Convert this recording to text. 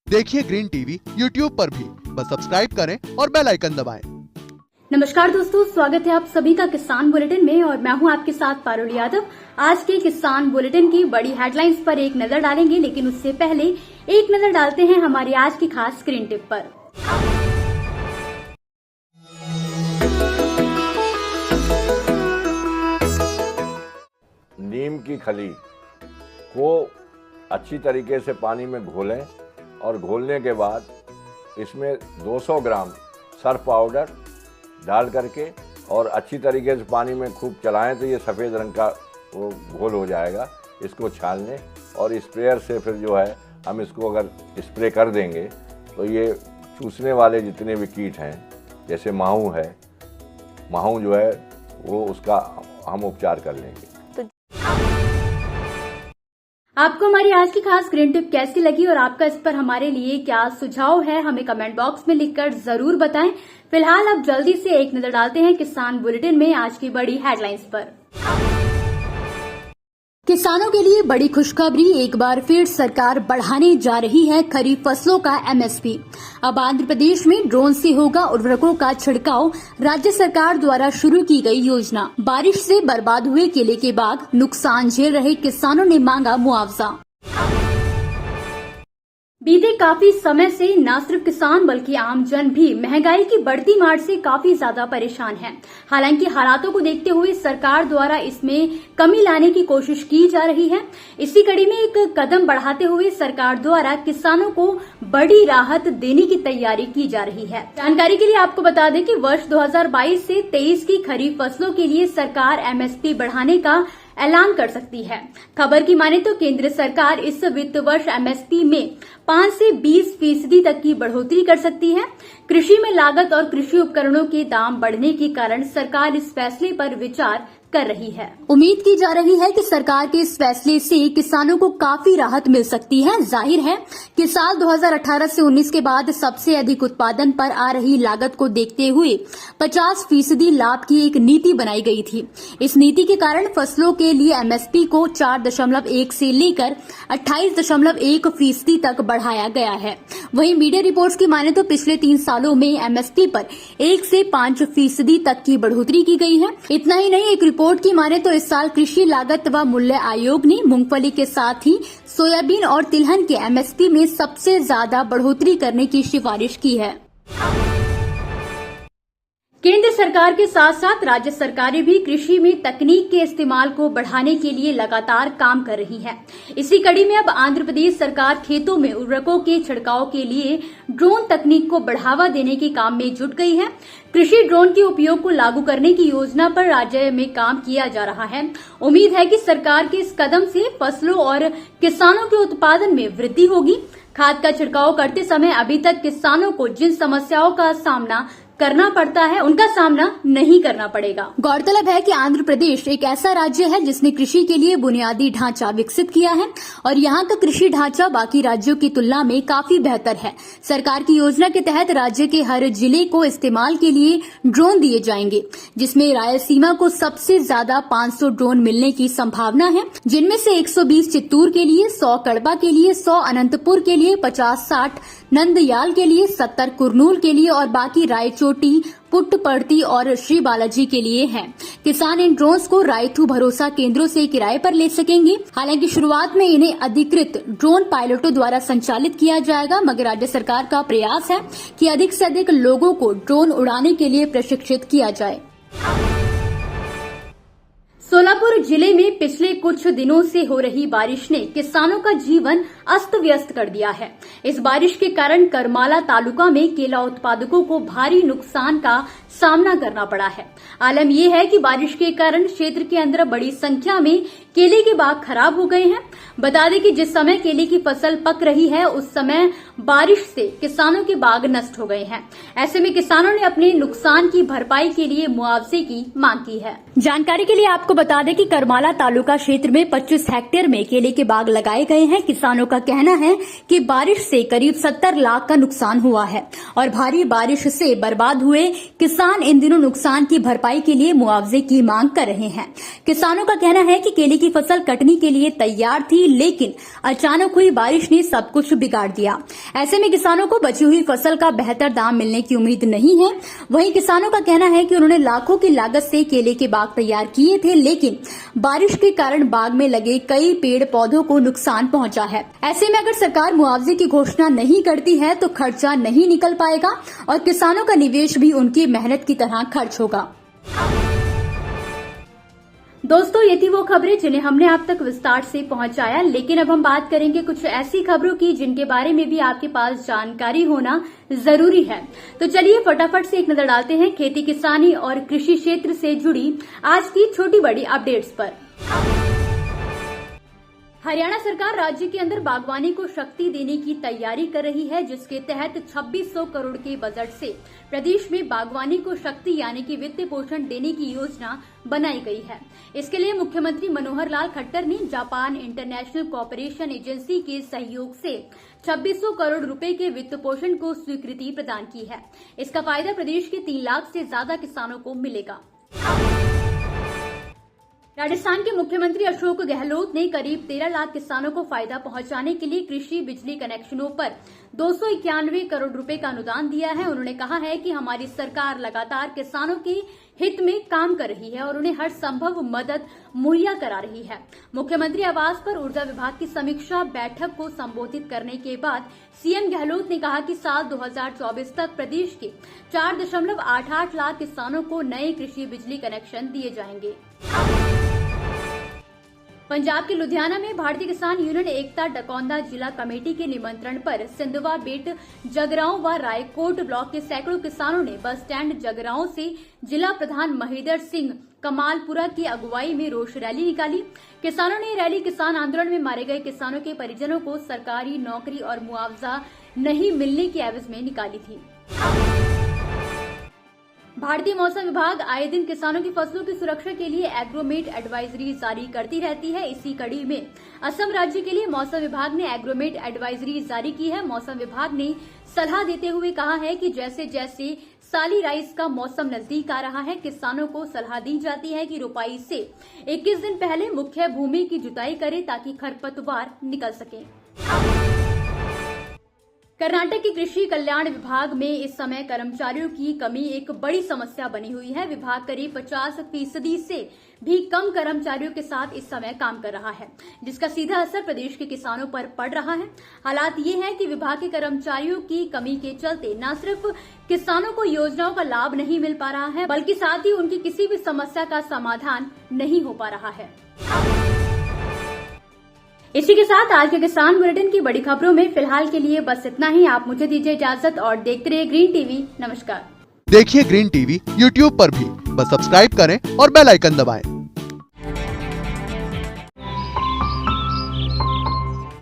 देखिए green TV YouTube पर भी, बस सब्सक्राइब करें और बेल आइकन दबाएं। नमस्कार दोस्तों, स्वागत है आप सभी का किसान बुलेटिन में और मैं हूं आपके साथ पारुल यादव। आज के किसान बुलेटिन की बड़ी हेडलाइंस पर एक नजर डालेंगे, लेकिन उससे पहले एक नजर डालते हैं हमारी आज की खास स्क्रीन टिप पर। नीम की खली को अच्छी तरीके से पानी में घोलें और घोलने के बाद इसमें 200 ग्राम सर्फ पाउडर डाल करके और अच्छी तरीके से पानी में खूब चलाएं तो ये सफ़ेद रंग का वो घोल हो जाएगा। इसको छान लें और स्प्रेयर से फिर जो है हम इसको अगर स्प्रे कर देंगे तो ये चूसने वाले जितने भी कीट हैं, जैसे माहू है, माहू जो है वो उसका हम उपचार कर लेंगे। आपको हमारी आज की खास स्क्रीन टिप कैसी लगी और आपका इस पर हमारे लिए क्या सुझाव है, हमें कमेंट बॉक्स में लिखकर जरूर बताएं। फिलहाल अब जल्दी से एक नजर डालते हैं किसान बुलेटिन में आज की बड़ी हेडलाइंस पर। किसानों के लिए बड़ी खुशखबरी, एक बार फिर सरकार बढ़ाने जा रही है खरीफ फसलों का एमएसपी। अब आंध्र प्रदेश में ड्रोन से होगा उर्वरकों का छिड़काव। राज्य सरकार द्वारा शुरू की गई योजना। बारिश से बर्बाद हुए केले के बाग, नुकसान झेल रहे किसानों ने मांगा मुआवजा। बीते काफी समय से न सिर्फ किसान बल्कि आम जन भी महंगाई की बढ़ती मार से काफी ज्यादा परेशान है। हालांकि हालातों को देखते हुए सरकार द्वारा इसमें कमी लाने की कोशिश की जा रही है। इसी कड़ी में एक कदम बढ़ाते हुए सरकार द्वारा किसानों को बड़ी राहत देने की तैयारी की जा रही है। जानकारी के लिए आपको बता दें कि वर्ष 2022 से 23 की खरीफ फसलों के लिए सरकार एमएसपी बढ़ाने का ऐलान कर सकती है। खबर की माने तो केंद्र सरकार इस वित्त वर्ष एमएसपी में 5 से 20% तक की बढ़ोतरी कर सकती है। कृषि में लागत और कृषि उपकरणों के दाम बढ़ने के कारण सरकार इस फैसले पर विचार कर रही है। उम्मीद की जा रही है कि सरकार के इस फैसले से किसानों को काफी राहत मिल सकती है। जाहिर है कि साल 2018 से 19 के बाद सबसे अधिक उत्पादन पर आ रही लागत को देखते हुए 50% लाभ की एक नीति बनाई गई थी। इस नीति के कारण फसलों के लिए एमएसपी को 4.1 से लेकर 28.1% तक बढ़ाया गया है। वहीं मीडिया रिपोर्ट्स की माने तो पिछले 3 सालों में एमएसपी पर 1 से 5% तक की बढ़ोतरी की गई है। इतना ही नहीं, एक रिपोर्ट की माने तो इस साल कृषि लागत व मूल्य आयोग ने मूंगफली के साथ ही सोयाबीन और तिलहन के एमएसपी में सबसे ज्यादा बढ़ोतरी करने की सिफारिश की है। केंद्र सरकार के साथ साथ राज्य सरकारें भी कृषि में तकनीक के इस्तेमाल को बढ़ाने के लिए लगातार काम कर रही हैं। इसी कड़ी में अब आंध्र प्रदेश सरकार खेतों में उर्वरकों के छिड़काव के लिए ड्रोन तकनीक को बढ़ावा देने के काम में जुट गई है। कृषि ड्रोन के उपयोग को लागू करने की योजना पर राज्य में काम किया जा रहा है। उम्मीद है कि सरकार के इस कदम से फसलों और किसानों के उत्पादन में वृद्धि होगी। खाद का छिड़काव करते समय अभी तक किसानों को जिन समस्याओं का सामना करना पड़ता है, उनका सामना नहीं करना पड़ेगा। गौरतलब है कि आंध्र प्रदेश एक ऐसा राज्य है जिसने कृषि के लिए बुनियादी ढांचा विकसित किया है और यहाँ का कृषि ढांचा बाकी राज्यों की तुलना में काफी बेहतर है। सरकार की योजना के तहत राज्य के हर जिले को इस्तेमाल के लिए ड्रोन दिए जाएंगे, जिसमें रायलसीमा को सबसे ज्यादा 500 ड्रोन मिलने की संभावना है, जिनमें से 120 चित्तूर के लिए, 100 कड़बा के लिए, 100 अनंतपुर के लिए, 50-60 नंदयाल के लिए, 70 कुरनूल के लिए और बाकी रायचोटी, पुट्टपर्ती और श्री बालाजी के लिए हैं। किसान इन ड्रोन्स को रायथू भरोसा केंद्रों से किराए पर ले सकेंगे। हालांकि शुरुआत में इन्हें अधिकृत ड्रोन पायलटों द्वारा संचालित किया जाएगा, मगर राज्य सरकार का प्रयास है कि अधिक से अधिक लोगों को ड्रोन उड़ाने के लिए प्रशिक्षित किया जाए। सोलापुर जिले में पिछले कुछ दिनों से हो रही बारिश ने किसानों का जीवन अस्त व्यस्त कर दिया है। इस बारिश के कारण करमाला तालुका में केला उत्पादकों को भारी नुकसान का सामना करना पड़ा है। आलम यह है कि बारिश के कारण क्षेत्र के अंदर बड़ी संख्या में केले के बाग खराब हो गए हैं। बता दें कि जिस समय केले की फसल पक रही है उस समय बारिश से किसानों के बाग नष्ट हो गए हैं। ऐसे में किसानों ने अपने नुकसान की भरपाई के लिए मुआवजे की मांग की है। जानकारी के लिए आपको बता दें कि करमाला तालुका क्षेत्र में 25 हेक्टेयर में केले के बाग लगाए गए हैं। किसानों का कहना है कि बारिश से करीब 70 लाख का नुकसान हुआ है और भारी बारिश से बर्बाद हुए किसान इन दिनों नुकसान की भरपाई के लिए मुआवजे की मांग कर रहे हैं। किसानों का कहना है कि केले की फसल कटने के लिए तैयार थी, लेकिन अचानक हुई बारिश ने सब कुछ बिगाड़ दिया। ऐसे में किसानों को बची हुई फसल का बेहतर दाम मिलने की उम्मीद नहीं है। वहीं किसानों का कहना है कि उन्होंने लाखों की लागत से केले के बाग तैयार किए थे, लेकिन बारिश के कारण बाग में लगे कई पेड़ पौधों को नुकसान पहुंचा है। ऐसे में अगर सरकार मुआवजे की घोषणा नहीं करती है तो खर्चा नहीं निकल पाएगा और किसानों का निवेश भी उनकी मेहनत की तरह खर्च होगा। दोस्तों, ये थी वो खबरें जिन्हें हमने आप तक विस्तार से पहुंचाया, लेकिन अब हम बात करेंगे कुछ ऐसी खबरों की जिनके बारे में भी आपके पास जानकारी होना जरूरी है। तो चलिए फटाफट से एक नजर डालते हैं खेती किसानी और कृषि क्षेत्र से जुड़ी आज की छोटी बड़ी अपडेट्स पर। हरियाणा सरकार राज्य के अंदर बागवानी को शक्ति देने की तैयारी कर रही है, जिसके तहत 2600 करोड़ के बजट से प्रदेश में बागवानी को शक्ति यानी कि वित्तीय पोषण देने की योजना बनाई गई है। इसके लिए मुख्यमंत्री मनोहर लाल खट्टर ने जापान इंटरनेशनल कोऑपरेशन एजेंसी के सहयोग से 2600 करोड़ रुपए के वित्त पोषण को स्वीकृति प्रदान की है। इसका फायदा प्रदेश के 3 लाख से ज्यादा किसानों को मिलेगा। राजस्थान के मुख्यमंत्री अशोक गहलोत ने करीब 13 लाख किसानों को फायदा पहुंचाने के लिए कृषि बिजली कनेक्शनों पर 291 करोड़ रुपए का अनुदान दिया है। उन्होंने कहा है कि हमारी सरकार लगातार किसानों के हित में काम कर रही है और उन्हें हर संभव मदद मुहैया करा रही है। मुख्यमंत्री आवास पर ऊर्जा विभाग की समीक्षा बैठक को संबोधित करने के बाद सीएम गहलोत ने कहा कि साल 2024 तक प्रदेश के 4.88 लाख किसानों को नए कृषि बिजली कनेक्शन दिए जाएंगे। पंजाब के लुधियाना में भारतीय किसान यूनियन एकता डकौंदा जिला कमेटी के निमंत्रण पर सिंधवा बेट जगरांव व रायकोट ब्लॉक के सैकड़ों किसानों ने बस स्टैंड जगरांव से जिला प्रधान महेंद्र सिंह कमालपुरा की अगुवाई में रोष रैली निकाली। किसानों ने रैली किसान आंदोलन में मारे गए किसानों के परिजनों को सरकारी नौकरी और मुआवजा नहीं मिलने की एवज में निकाली थी। भारतीय मौसम विभाग आए दिन किसानों की फसलों की सुरक्षा के लिए एग्रोमेट एडवाइजरी जारी करती रहती है। इसी कड़ी में असम राज्य के लिए मौसम विभाग ने एग्रोमेट एडवाइजरी जारी की है। मौसम विभाग ने सलाह देते हुए कहा है कि जैसे जैसे साली राइस का मौसम नजदीक आ रहा है, किसानों को सलाह दी जाती है कि रोपाई से 21 दिन पहले मुख्य भूमि की जुताई करें ताकि खरपतवार निकल सके। कर्नाटक के कृषि कल्याण विभाग में इस समय कर्मचारियों की कमी एक बड़ी समस्या बनी हुई है। विभाग करीब 50% से भी कम कर्मचारियों के साथ इस समय काम कर रहा है, जिसका सीधा असर प्रदेश के किसानों पर पड़ रहा है। हालात ये है कि विभाग के कर्मचारियों की कमी के चलते न सिर्फ किसानों को योजनाओं का लाभ नहीं मिल पा रहा है, बल्कि साथ ही उनकी किसी भी समस्या का समाधान नहीं हो पा रहा है। इसी के साथ आज के किसान बुलेटिन की बड़ी खबरों में फिलहाल के लिए बस इतना ही। आप मुझे दीजिए इजाजत और देखते रहिए ग्रीन टीवी। नमस्कार। देखिए ग्रीन टीवी यूट्यूब पर भी, बस सब्सक्राइब करें और बेल आइकन दबाएं।